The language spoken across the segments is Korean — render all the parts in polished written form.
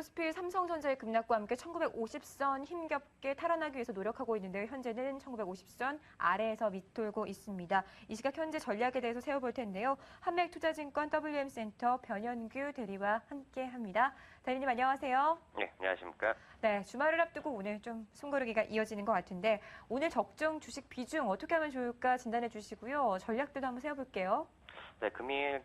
코스피 삼성전자의 급락과 함께 1950선 힘겹게 탈환하기 위해서 노력하고 있는데요. 현재는 1950선 아래에서 밑돌고 있습니다. 이 시각 현재 전략에 대해서 세워볼 텐데요. 한맥투자증권 WM센터 변현규 대리와 함께합니다. 대리님 안녕하세요. 네, 안녕하십니까. 네, 주말을 앞두고 오늘 좀 숨고르기가 이어지는 것 같은데 오늘 적정 주식 비중 어떻게 하면 좋을까 진단해 주시고요. 전략들도 한번 세워볼게요. 네, 금일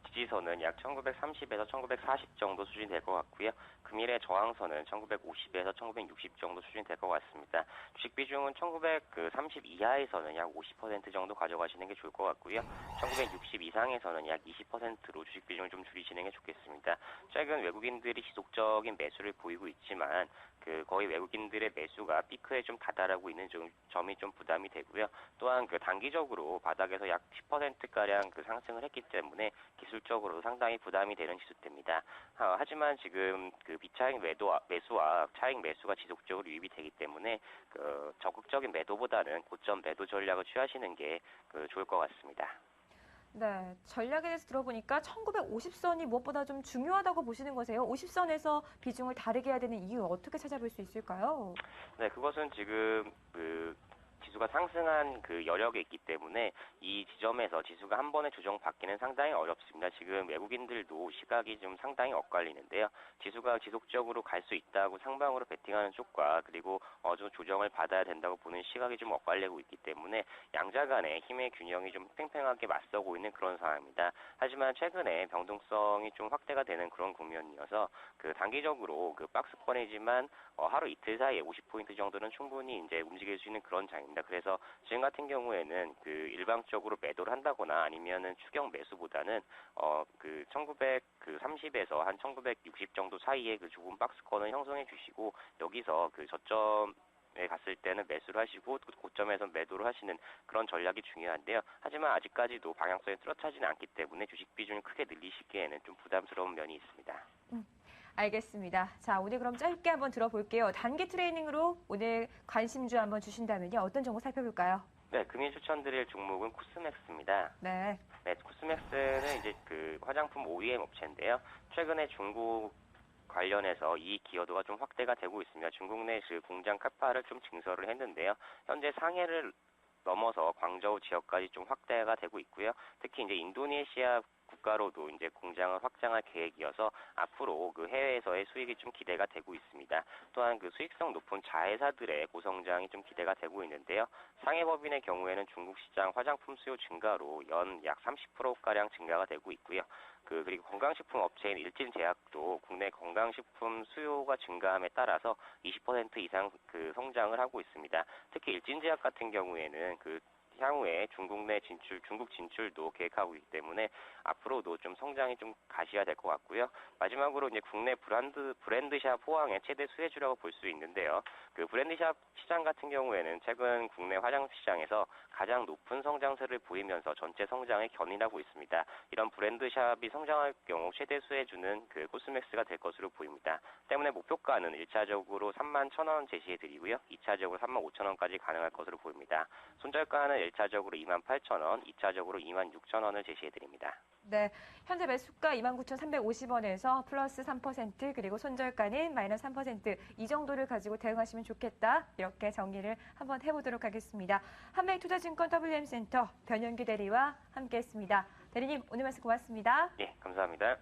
지지선은 약 1930에서 1940 정도 수준이 될 것 같고요. 금일의 저항선은 1950에서 1960 정도 수준이 될 것 같습니다. 주식 비중은 1930 이하에서는 약 50% 정도 가져가시는 게 좋을 것 같고요. 1960 이상에서는 약 20%로 주식 비중을 좀 줄이시는 게 좋겠습니다. 최근 외국인들이 지속적인 매수를 보이고 있지만 거의 외국인들의 매수가 피크에 좀 다다르고 있는 점이 좀 부담이 되고요. 또한 단기적으로 바닥에서 약 10%가량 상승을 했기 때문에 기술적으로 상당히 부담이 되는 지수대입니다. 하지만 지금 비차익 매수와 차익 매수가 지속적으로 유입이 되기 때문에 적극적인 매도보다는 고점 매도 전략을 취하시는 게 좋을 것 같습니다. 네, 전략에 대해서 들어보니까 1950선이 무엇보다 좀 중요하다고 보시는 거세요? 50선에서 비중을 다르게 해야 되는 이유 어떻게 찾아볼 수 있을까요? 네, 그것은 지금 지수가 상승한 여력에 있기 때문에 이 지점에서 지수가 한 번에 조정받기는 상당히 어렵습니다. 지금 외국인들도 시각이 좀 상당히 엇갈리는데요. 지수가 지속적으로 갈 수 있다고 상방으로 베팅하는 쪽과 그리고 좀 조정을 받아야 된다고 보는 시각이 좀 엇갈리고 있기 때문에 양자 간의 힘의 균형이 좀 팽팽하게 맞서고 있는 그런 상황입니다. 하지만 최근에 변동성이 좀 확대가 되는 그런 국면이어서 단기적으로 박스권이지만 하루 이틀 사이에 50포인트 정도는 충분히 이제 움직일 수 있는 그런 장입니다. 그래서 지금 같은 경우에는 일방적으로 매도를 한다거나 아니면은 추격 매수보다는 1930에서 한 1960 정도 사이에 좁은 박스권을 형성해 주시고 여기서 저점에 갔을 때는 매수를 하시고 고점에서 매도를 하시는 그런 전략이 중요한데요. 하지만 아직까지도 방향성이 뚜렷하지는 않기 때문에 주식 비중을 크게 늘리시기에는 좀 부담스러운 면이 있습니다. 알겠습니다. 자, 오늘 그럼 짧게 한번 들어볼게요. 단기 트레이닝으로 오늘 관심주 한번 주신다면요. 어떤 종목 살펴볼까요? 네, 금일 추천드릴 종목은 코스맥스입니다. 네. 네, 코스맥스는 이제 화장품 OEM 업체인데요. 최근에 중국 관련해서 이익 기여도가 좀 확대가 되고 있습니다. 중국 내 공장 카파를 좀 증설을 했는데요. 현재 상해를 넘어서 광저우 지역까지 좀 확대가 되고 있고요. 특히 이제 인도네시아 국가로도 이제 공장을 확장할 계획이어서 앞으로 해외에서의 수익이 좀 기대가 되고 있습니다. 또한 수익성 높은 자회사들의 고성장이 좀 기대가 되고 있는데요. 상해법인의 경우에는 중국 시장 화장품 수요 증가로 연 약 30%가량 증가가 되고 있고요. 그리고 건강식품 업체인 일진제약도 국내 건강식품 수요가 증가함에 따라서 20% 이상 성장을 하고 있습니다. 특히 일진제약 같은 경우에는 향후에 중국 진출도 계획하고 있기 때문에 앞으로도 좀 성장이 좀 가시화될 것 같고요. 마지막으로 이제 국내 브랜드샵 호황의 최대 수혜주라고 볼 수 있는데요. 브랜드샵 시장 같은 경우에는 최근 국내 화장품 시장에서 가장 높은 성장세를 보이면서 전체 성장에 견인하고 있습니다. 이런 브랜드샵이 성장할 경우 최대 수혜주는 코스맥스가 될 것으로 보입니다. 때문에 목표가는 1차적으로 31,000원 제시해드리고요. 2차적으로 35,000원까지 가능할 것으로 보입니다. 손절가는 1차적으로 28,000원, 2차적으로 26,000원을 제시해드립니다. 네, 현재 매수가 29,350원에서 플러스 3% 그리고 손절가는 마이너스 3% 이 정도를 가지고 대응하시면 좋겠다. 이렇게 정리를 한번 해보도록 하겠습니다. 한맥투자증권 WM센터 변현규 대리와 함께했습니다. 대리님 오늘 말씀 고맙습니다. 예, 감사합니다.